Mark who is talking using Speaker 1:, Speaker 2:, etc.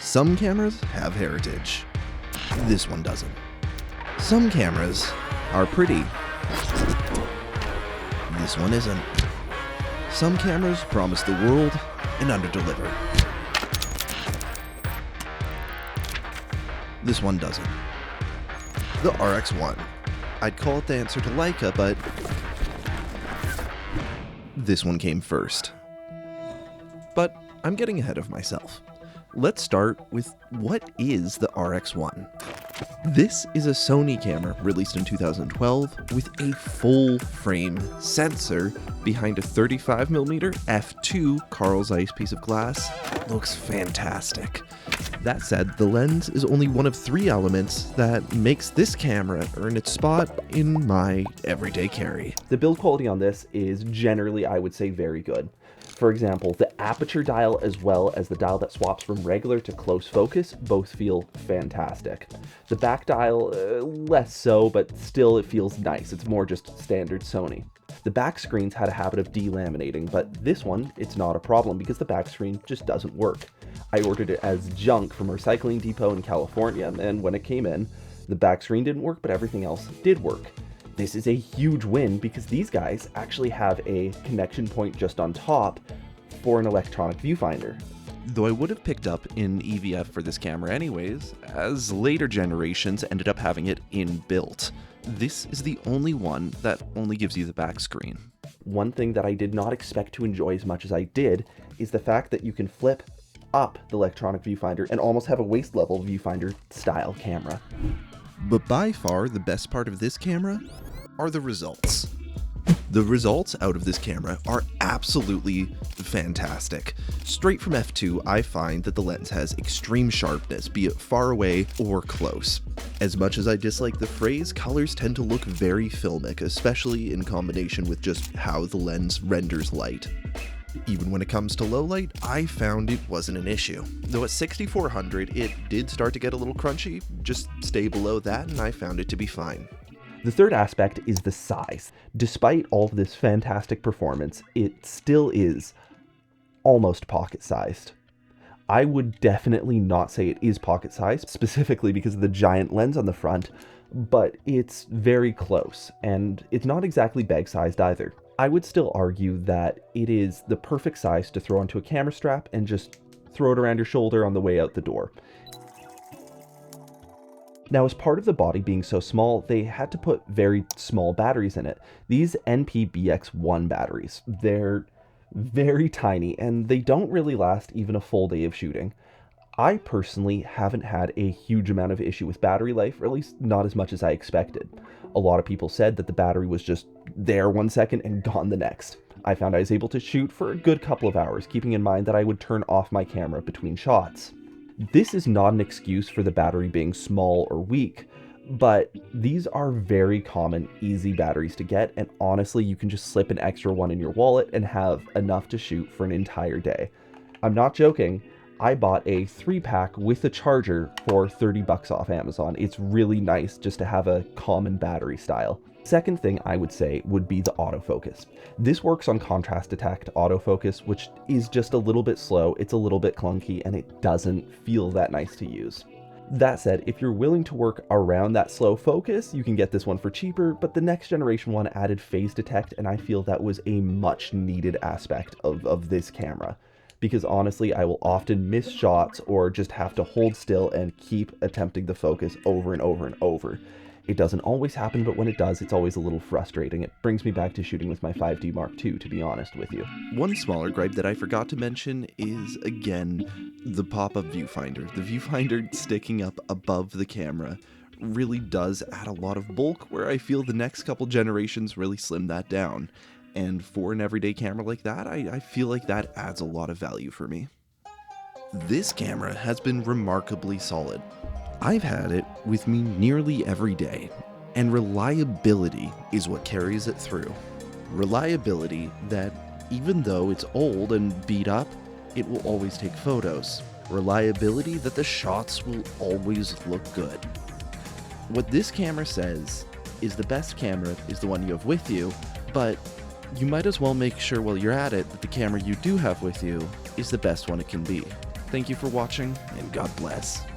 Speaker 1: Some cameras have heritage. This one doesn't. Some cameras are pretty. This one isn't. Some cameras promise the world and underdeliver. This one doesn't. The RX1. I'd call it the answer to Leica, but this one came first. But I'm getting ahead of myself. Let's start with what is the RX1? This is a Sony camera released in 2012 with a full-frame sensor behind a 35mm f2 Carl Zeiss piece of glass. Looks fantastic. That said, the lens is only one of 3 elements that makes this camera earn its spot in my everyday carry.
Speaker 2: The build quality on this is generally, I would say, very good. For example, the aperture dial as well as the dial that swaps from regular to close focus both feel fantastic. The back dial, less so, but still it feels nice. It's more just standard Sony. The back screens had a habit of delaminating, but this one, it's not a problem because the back screen just doesn't work. I ordered it as junk from a recycling depot in California, and when it came in, the back screen didn't work, but everything else did work. This is a huge win because these guys actually have a connection point just on top for an electronic viewfinder.
Speaker 1: Though I would have picked up an EVF for this camera anyways, as later generations ended up having it inbuilt. This is the only one that only gives you the back screen.
Speaker 2: One thing that I did not expect to enjoy as much as I did is the fact that you can flip up the electronic viewfinder and almost have a waist level viewfinder style camera.
Speaker 1: But by far the best part of this camera are the results. The results out of this camera are absolutely fantastic. Straight from f2, I find that the lens has extreme sharpness, be it far away or close. As much as I dislike the phrase, colors tend to look very filmic, especially in combination with just how the lens renders light. Even when it comes to low light, I found it wasn't an issue. Though at 6400, it did start to get a little crunchy. Just stay below that and I found it to be fine.
Speaker 2: The third aspect is the size. Despite all of this fantastic performance, it still is almost pocket-sized. I would definitely not say it is pocket-sized, specifically because of the giant lens on the front, but it's very close, and it's not exactly bag-sized either. I would still argue that it is the perfect size to throw onto a camera strap and just throw it around your shoulder on the way out the door. Now, as part of the body being so small, they had to put very small batteries in it. These NP-BX1 batteries, they're very tiny and they don't really last even a full day of shooting. I personally haven't had a huge amount of issue with battery life, or at least not as much as I expected. A lot of people said that the battery was just there 1 second and gone the next. I found I was able to shoot for a good couple of hours, keeping in mind that I would turn off my camera between shots. This is not an excuse for the battery being small or weak, but these are very common, easy batteries to get, and honestly, you can just slip an extra one in your wallet and have enough to shoot for an entire day. I'm not joking. I bought a 3-pack with a charger for $30 off Amazon. It's really nice just to have a common battery style. Second thing I would say would be the autofocus. This works on contrast detect autofocus, which is just a little bit slow, it's a little bit clunky, and it doesn't feel that nice to use. That said, if you're willing to work around that slow focus, you can get this one for cheaper, but the next generation one added phase detect, and I feel that was a much needed aspect of this camera. Because honestly, I will often miss shots or just have to hold still and keep attempting the focus over and over and over. It doesn't always happen, but when it does, it's always a little frustrating. It brings me back to shooting with my 5D Mark II, to be honest with you.
Speaker 1: One smaller gripe that I forgot to mention is, again, the pop-up viewfinder. The viewfinder sticking up above the camera really does add a lot of bulk, where I feel the next couple generations really slim that down. And for an everyday camera like that, I feel like that adds a lot of value for me. This camera has been remarkably solid. I've had it with me nearly every day, and reliability is what carries it through. Reliability that, even though it's old and beat up, it will always take photos. Reliability that the shots will always look good. What this camera says is the best camera is the one you have with you, but you might as well make sure while you're at it that the camera you do have with you is the best one it can be. Thank you for watching, and God bless.